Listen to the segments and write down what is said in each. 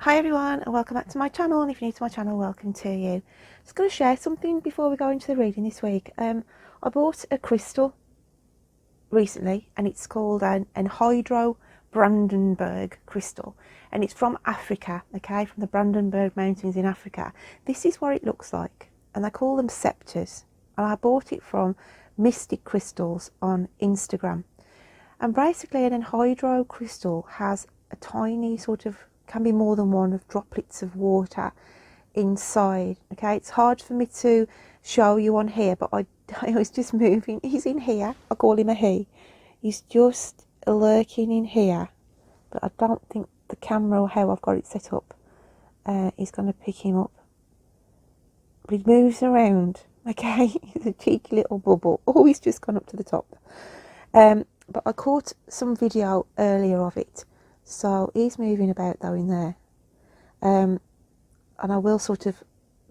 Hi everyone, and welcome back to my channel, and if you're new to my channel, welcome to you. Just going to share something before we go into the reading this week. I bought a crystal recently, and it's called an Hydro Brandenburg crystal, and it's from Africa, okay, from the Brandenburg Mountains in Africa. This is what it looks like, and they call them scepters, and I bought it from Mystic Crystals on Instagram. And basically an anhydro crystal has a tiny sort of, can be more than one, of droplets of water inside. Okay, it's hard for me to show you on here, but I was just moving. He's in here. I call him a he. He's just lurking in here, but I don't think the camera or how I've got it set up is going to pick him up. But he moves around. Okay, he's a cheeky little bubble. Oh, he's just gone up to the top. But I caught some video earlier of it, so he's moving about though in there, and I will sort of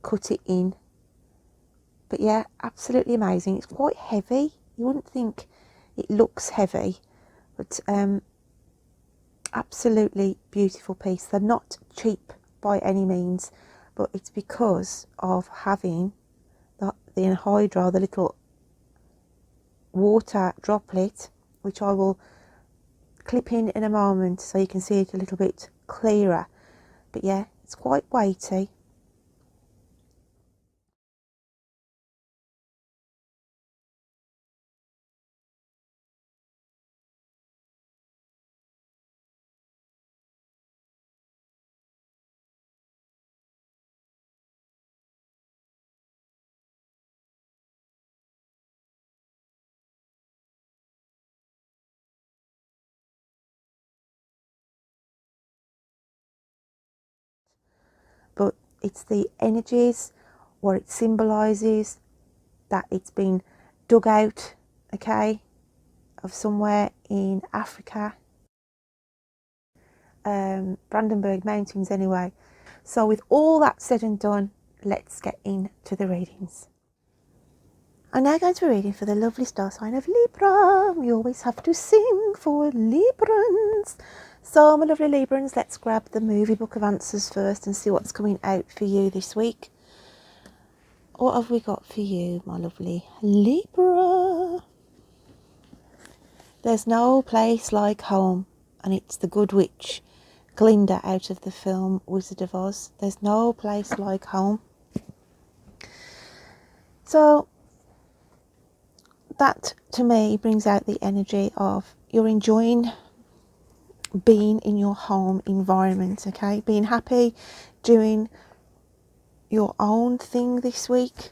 cut it in. But yeah, absolutely amazing. It's quite heavy. You wouldn't think it looks heavy, but absolutely beautiful piece. They're not cheap by any means, but it's because of having the anhydro, the little water droplet, which I will clip in a moment so you can see it a little bit clearer. But yeah, it's quite weighty. But it's the energies, what it symbolises, that it's been dug out, okay, of somewhere in Africa, Brandenburg Mountains anyway. So with all that said and done, let's get into the readings. I'm now going to be reading for the lovely star sign of Libra. We always have to sing for Librans. So my lovely Librans, let's grab the movie book of answers first and see what's coming out for you this week. What have we got for you, my lovely Libra? There's no place like home, and it's the good witch Glinda out of the film Wizard of Oz. There's no place like home. So that to me brings out the energy of you're enjoying being in your home environment, okay, being happy, doing your own thing this week,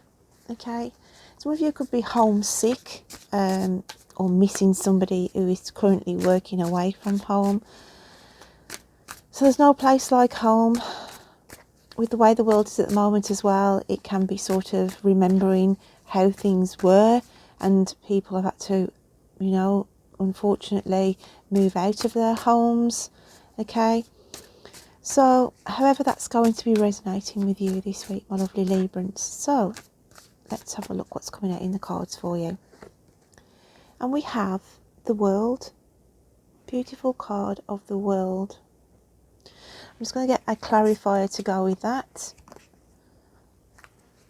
okay. Some of you could be homesick or missing somebody who is currently working away from home. So there's no place like home. With the way the world is at the moment as well, it can be sort of remembering how things were, and people have had to, you know, unfortunately move out of their homes, okay. So however that's going to be resonating with you this week, my lovely Librans. So let's have a look what's coming out in the cards for you. And we have the World, beautiful card of the World. I'm just going to get a clarifier to go with that.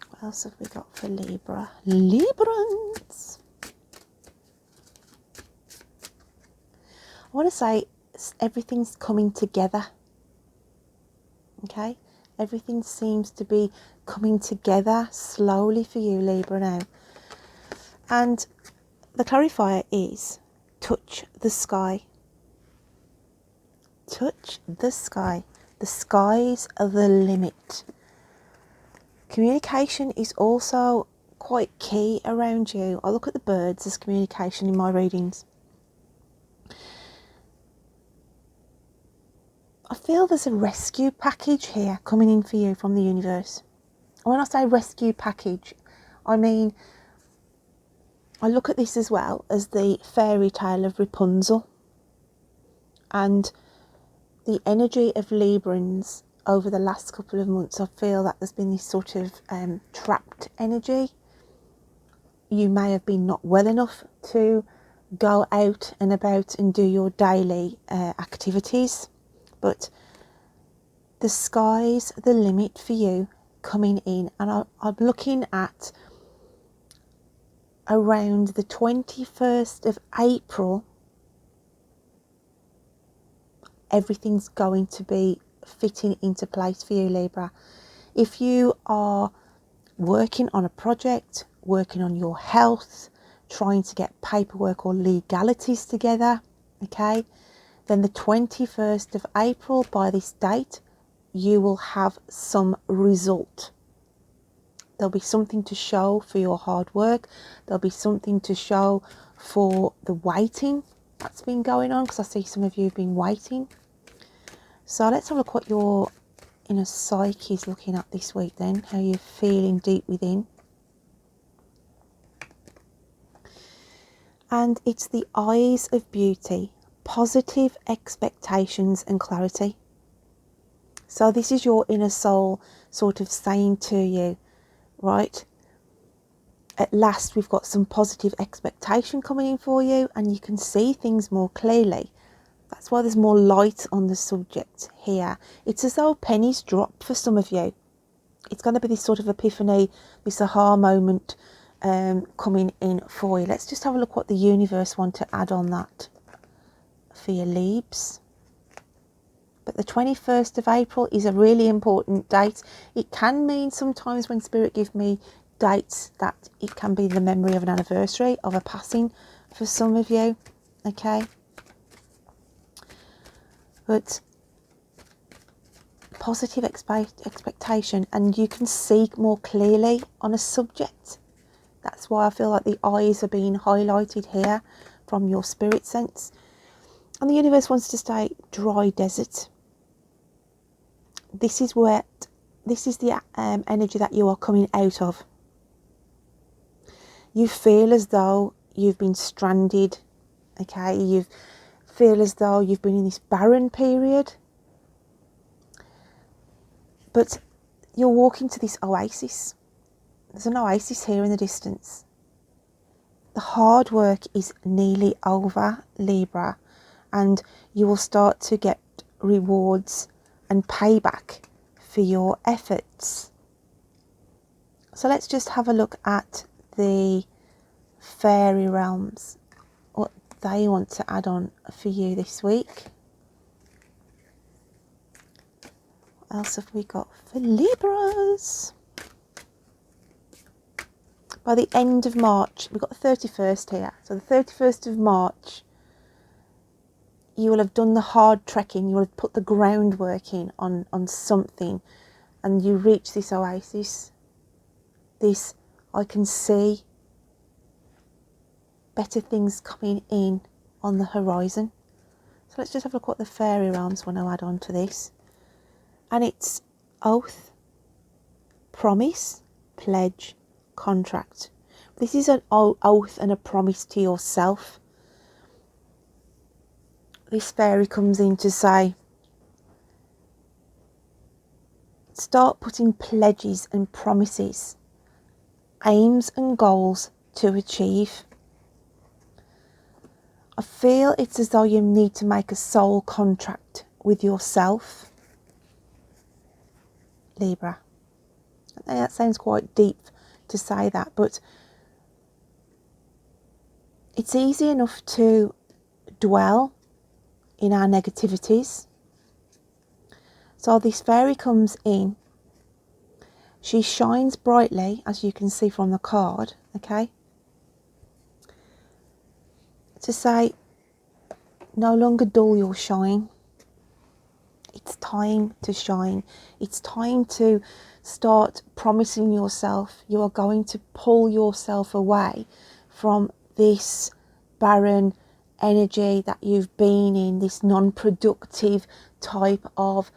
What else have we got for Libra? Librans! I want to say everything's coming together. Okay? Everything seems to be coming together slowly for you, Libra, now. And the clarifier is touch the sky. Touch the sky. The sky's the limit. Communication is also quite key around you. I look at the birds as communication in my readings. I feel there's a rescue package here coming in for you from the universe. And when I say rescue package, I mean, I look at this as well as the fairy tale of Rapunzel. And the energy of Librans over the last couple of months, I feel that there's been this sort of trapped energy. You may have been not well enough to go out and about and do your daily activities, but the sky's the limit for you coming in, and I'm looking at around the 21st of April. Everything's going to be fitting into place for you, Libra. If you are working on a project, working on your health, trying to get paperwork or legalities together, okay, then the 21st of April, by this date, you will have some result. There'll be something to show for your hard work. There'll be something to show for the waiting that's been going on, because I see some of you have been waiting. So let's have a look what your inner psyche is looking at this week then, how you're feeling deep within. And it's the eyes of beauty, positive expectations and clarity. So this is your inner soul sort of saying to you, right, at last we've got some positive expectation coming in for you, and you can see things more clearly. That's why there's more light on the subject here. It's as though pennies drop for some of you. It's going to be this sort of epiphany, this aha moment coming in for you. Let's just have a look what the universe want to add on that for your Libs. But the 21st of April is a really important date. It can mean sometimes when Spirit give me dates that it can be the memory of an anniversary, of a passing for some of you, okay? But positive expectation, and you can see more clearly on a subject. That's why I feel like the eyes are being highlighted here from your spirit sense. And the universe wants to stay dry desert. This is where, this is the energy that you are coming out of. You feel as though you've been stranded, okay? You feel as though you've been in this barren period. But you're walking to this oasis. There's an oasis here in the distance. The hard work is nearly over, Libra, and you will start to get rewards and payback for your efforts. So let's just have a look at the fairy realms, what they want to add on for you this week. What else have we got for Libras? By the end of March, we've got the 31st here. So the 31st of March, you will have done the hard trekking. You will have put the groundwork in on something, and you reach this oasis. This, I can see better things coming in on the horizon. So let's just have a look what the fairy realms want to add on to this. And it's oath, promise, pledge, contract. This is an oath and a promise to yourself. This fairy comes in to say, start putting pledges and promises, aims and goals to achieve. I feel it's as though you need to make a soul contract with yourself, Libra. I know that sounds quite deep to say that, but it's easy enough to dwell in our negativities. So this fairy comes in, she shines brightly, as you can see from the card, okay, to say, no longer dull your shine. It's time to shine. It's time to start promising yourself you are going to pull yourself away from this barren energy that you've been in, this non-productive type of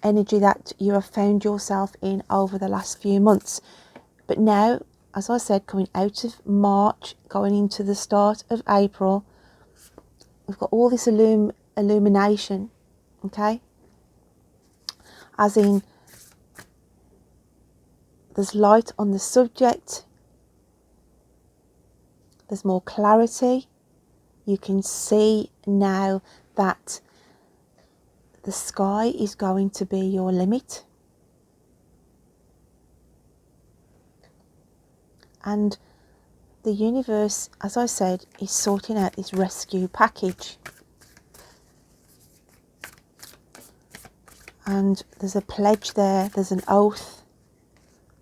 energy that you have found yourself in over the last few months. But now, as I said, coming out of March, going into the start of April, we've got all this illumination, okay? As in, there's light on the subject, there's more clarity. You can see now that the sky is going to be your limit. And the universe, as I said, is sorting out this rescue package. And there's a pledge there, there's an oath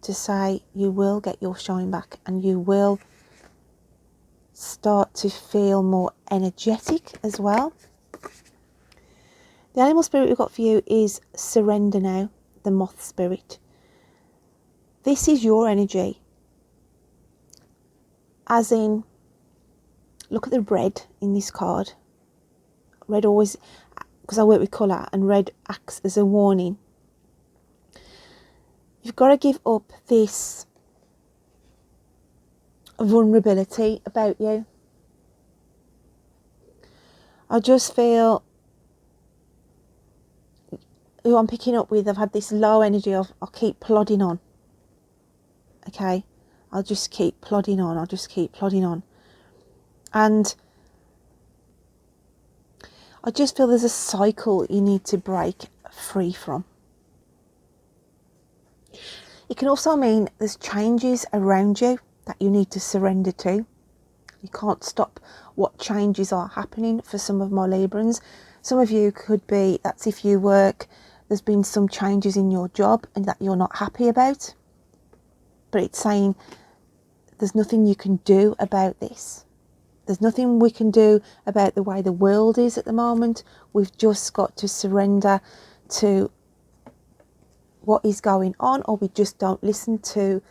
to say you will get your shine back and you will start to feel more energetic as well. The animal spirit we've got for you is surrender now, the moth spirit. This is your energy. As in, look at the red in this card. Red always, because I work with colour, and red acts as a warning. You've got to give up this vulnerability about you. I just feel, who I'm picking up with, I've had this low energy of, I'll keep plodding on. Okay, I'll just keep plodding on, I'll just keep plodding on. And I just feel there's a cycle you need to break free from. It can also mean there's changes around you that you need to surrender to. You can't stop what changes are happening for some of my Librans. Some of you could be, that's if you work, there's been some changes in your job and that you're not happy about. But it's saying there's nothing you can do about this. There's nothing we can do about the way the world is at the moment. We've just got to surrender to what is going on, or we just don't listen to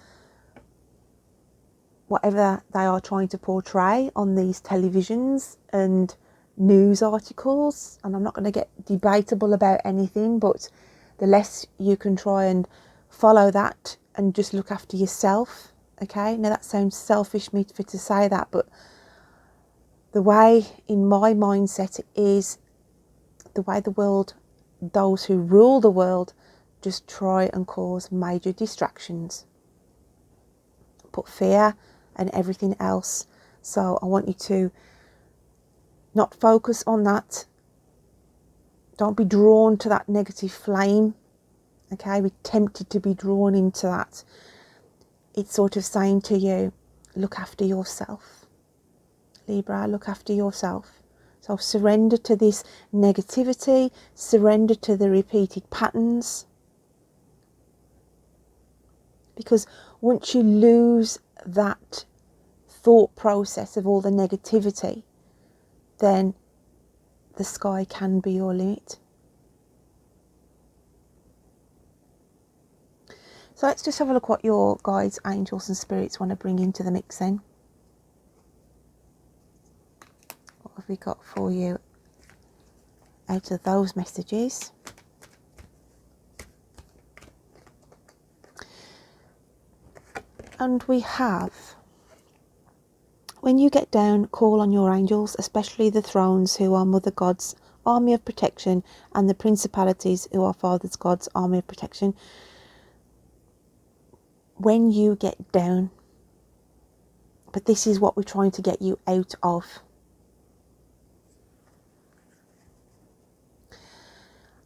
whatever they are trying to portray on these televisions and news articles. And I'm not going to get debatable about anything, but the less you can try and follow that and just look after yourself. Okay, now that sounds selfish me for to say that, but the way in my mindset is the way the world, those who rule the world, just try and cause major distractions, put fear and everything else. So I want you to not focus on that. Don't be drawn to that negative flame. Okay, be tempted to be drawn into that. It's sort of saying to you, look after yourself. Libra, look after yourself. So surrender to this negativity, surrender to the repeated patterns. Because once you lose that thought process of all the negativity, then the sky can be your limit. So let's just have a look what your guides, angels and spirits want to bring into the mix then. What have we got for you out of those messages? And we have, when you get down, call on your angels, especially the thrones who are Mother God's army of protection, and the principalities who are Father's God's army of protection. When you get down, but this is what we're trying to get you out of.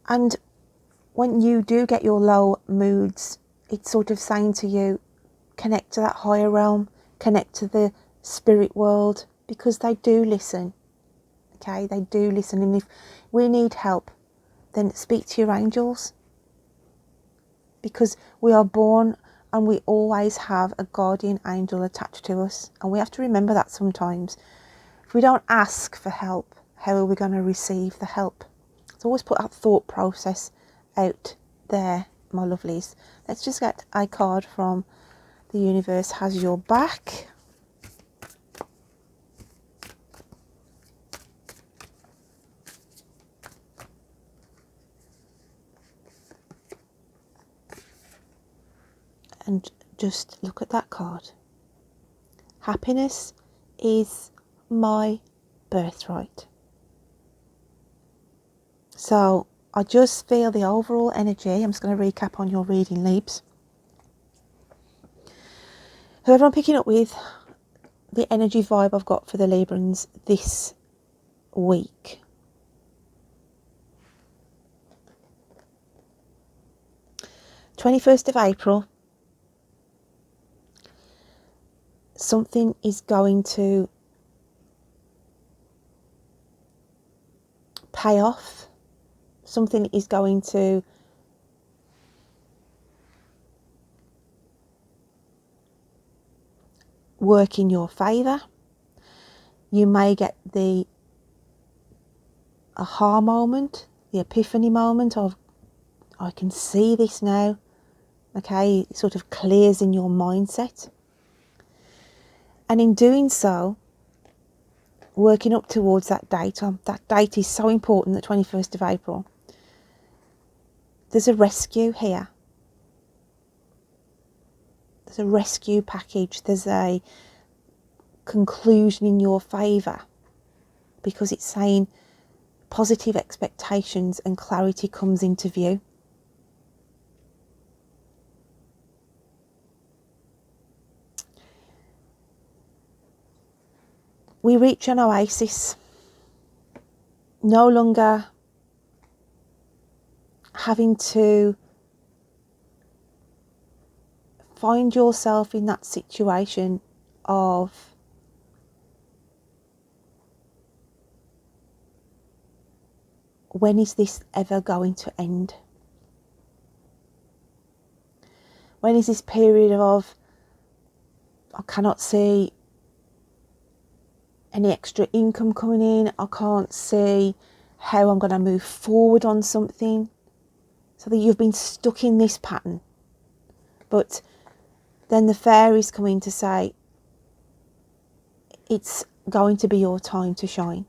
And when you do get your low moods, it's sort of saying to you, connect to that higher realm, connect to the spirit world, because they do listen. Okay, they do listen. And if we need help, then speak to your angels, because we are born and we always have a guardian angel attached to us, and we have to remember that sometimes. If we don't ask for help, how are we going to receive the help? So always put that thought process out there, my lovelies. Let's just get a card from the universe. Has your back. And just look at that card. Happiness is my birthright. So I just feel the overall energy. I'm just going to recap on your reading, Leaps. Whoever I'm picking up with, the energy vibe I've got for the Librans this week 21st of April, something is going to pay off. Something is going to work in your favour. You may get the aha moment, the epiphany moment of, I can see this now. Okay, it sort of clears in your mindset. And in doing so, working up towards that date, that date is so important, the 21st of April. There's a rescue here. There's a rescue package. There's a conclusion in your favour, because it's saying positive expectations and clarity comes into view. We reach an oasis, no longer having to find yourself in that situation of when is this ever going to end? When is this period of, I cannot see any extra income coming in, I can't see how I'm going to move forward on something, so that you've been stuck in this pattern. But then the fairies come in to say, it's going to be your time to shine.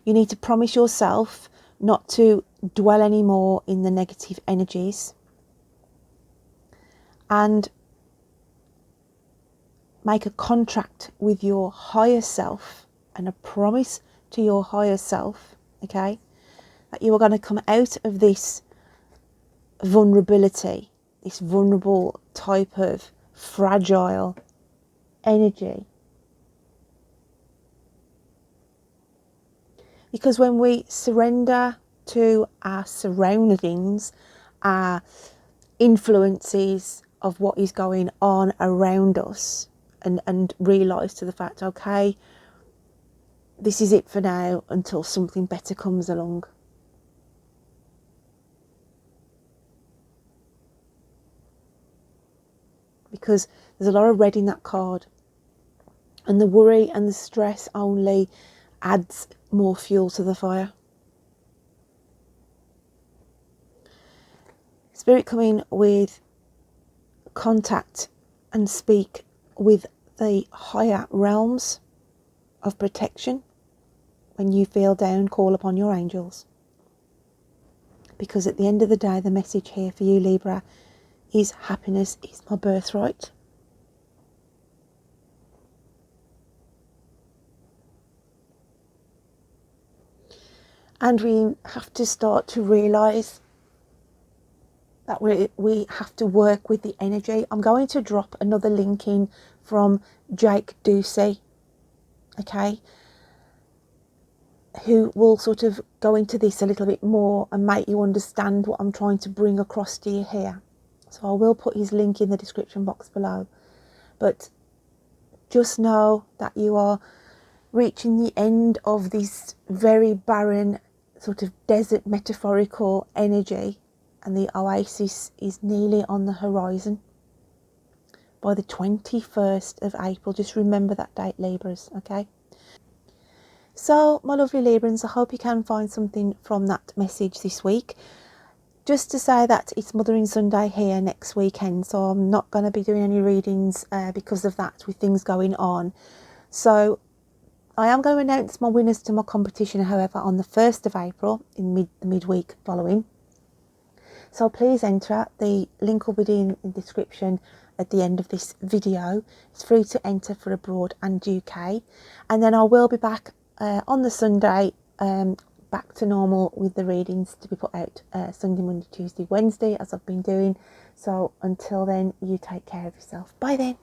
You need to promise yourself not to dwell anymore in the negative energies, and make a contract with your higher self and a promise to your higher self, okay, that you are going to come out of this vulnerability, this vulnerable type of fragile energy. Because when we surrender to our surroundings, our influences of what is going on around us, and realise to the fact, okay, this is it for now until something better comes along. Because there's a lot of red in that card, and the worry and the stress only adds more fuel to the fire. Spirit come in with contact and speak with the higher realms of protection. When you feel down, call upon your angels. Because at the end of the day, the message here for you, Libra, is happiness is my birthright. And we have to start to realise that we have to work with the energy. I'm going to drop another link in from Jake Ducey, okay, who will sort of go into this a little bit more and make you understand what I'm trying to bring across to you here. So I will put his link in the description box below. But just know that you are reaching the end of this very barren sort of desert metaphorical energy, and the oasis is nearly on the horizon by the 21st of April. Just remember that date, Libras, okay? So, my lovely Librans, I hope you can find something from that message this week. Just to say that it's Mothering Sunday here next weekend, so I'm not going to be doing any readings because of that, with things going on. So I am going to announce my winners to my competition, however, on the 1st of April, in the midweek following. So please enter. The link will be in the description at the end of this video. It's free to enter for abroad and UK. And then I will be back on the Sunday, back to normal with the readings to be put out Sunday, Monday, Tuesday, Wednesday, as I've been doing. So until then, you take care of yourself. Bye then.